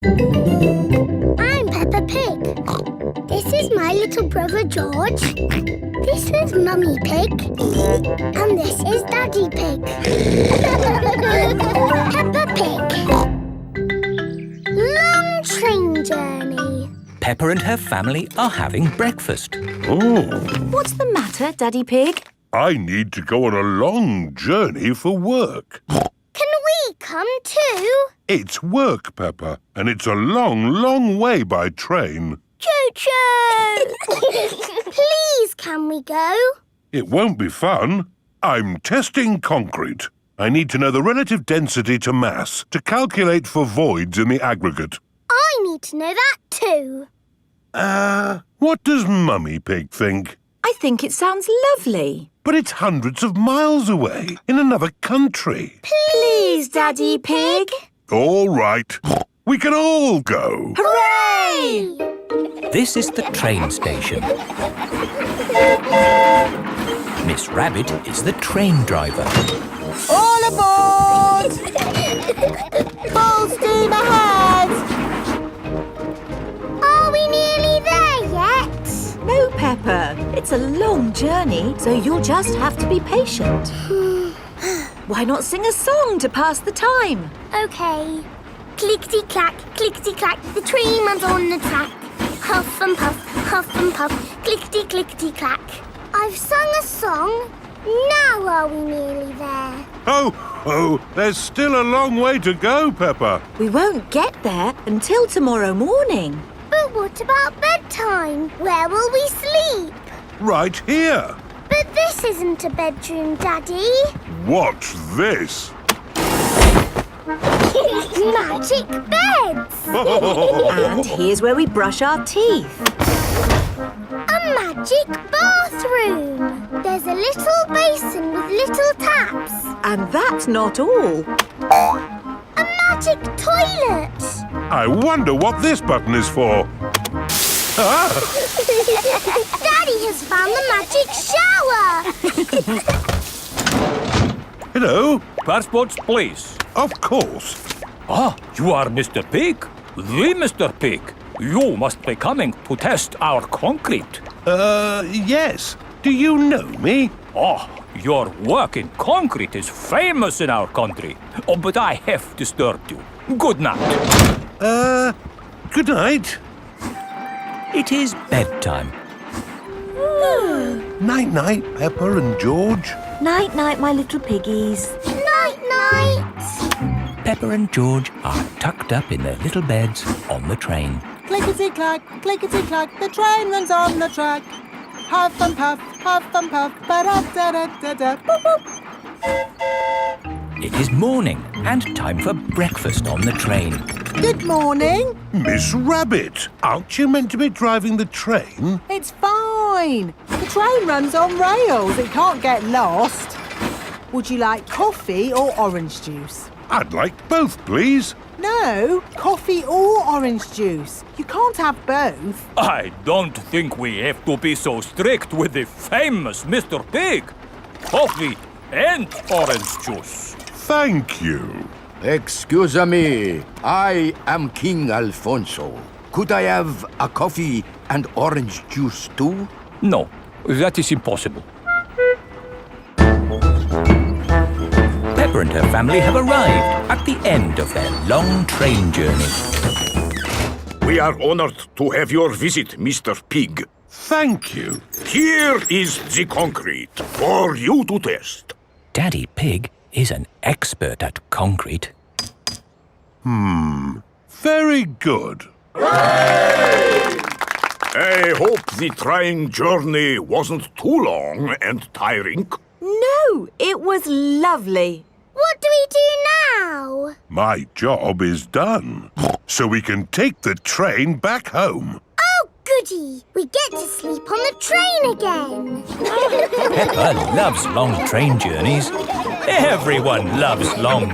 I'm Peppa Pig. This is my little brother George. This is Mummy Pig. And this is Daddy Pig. Peppa Pig. Long train journey. Peppa and her family are having breakfast. Oh, What's the matter, Daddy Pig? I need to go on a long journey for work. Can we come too? It's work, Peppa, and it's a long, long way by train. Choo-choo! Please, can we go? It won't be fun. I'm testing concrete. I need to know the relative density to mass to calculate for voids in the aggregate. I need to know that too. What does Mummy Pig think? I think it sounds lovely. But it's hundreds of miles away, in another country. Please, Daddy Pig. All right. We can all go. Hooray! This is the train station. Miss Rabbit is the train driver. All aboard! Full steam ahead! Are we nearly there yet? No, Peppa. It's a long journey, so you'll just have to be patient. Why not sing a song to pass the time? OK. Clickety-clack, clickety-clack, the train runs on the track. Huff and puff, clickety-clickety-clack. I've sung a song. Now are we nearly there? Oh, there's still a long way to go, Peppa. We won't get there until tomorrow morning. But what about bedtime? Where will we sleep? Right here. But this isn't a bedroom, Daddy. Watch this. Magic beds! And here's where we brush our teeth. A magic bathroom! There's a little basin with little taps. And that's not all. A magic toilet! I wonder what this button is for. Daddy has found the magic shower! Hello. Passports, please. Of course. Ah, you are Mr. Pig? The Mr. Pig. You must be coming to test our concrete. Yes. Do you know me? Oh, your work in concrete is famous in our country. Oh, but I have disturbed you. Good night. Good night. It is bedtime. Night-night, Peppa and George. Night-night, my little piggies. Night-night! Peppa and George are tucked up in their little beds on the train. Clickety-clack, the train runs on the track. Huff and puff, ba-da-da-da-da, boop-boop. It is morning and time for breakfast on the train. Good morning. Miss Rabbit, aren't you meant to be driving the train? It's fine. The train runs on rails. It can't get lost. Would you like coffee or orange juice? I'd like both, please. No, coffee or orange juice. You can't have both. I don't think we have to be so strict with the famous Mr. Pig. Coffee and orange juice. Thank you. Excuse me, I am King Alfonso. Could I have a coffee and orange juice too? No, that is impossible. Peppa and her family have arrived at the end of their long train journey. We are honored to have your visit, Mr. Pig. Thank you. Here is the concrete for you to test. Daddy Pig is an expert at concrete. Very good. I hope the train journey wasn't too long and tiring. No, it was lovely. What do we do now? My job is done. So we can take the train back home. Oh, goody! We get to sleep on the train again. Peppa loves long train journeys. Everyone loves long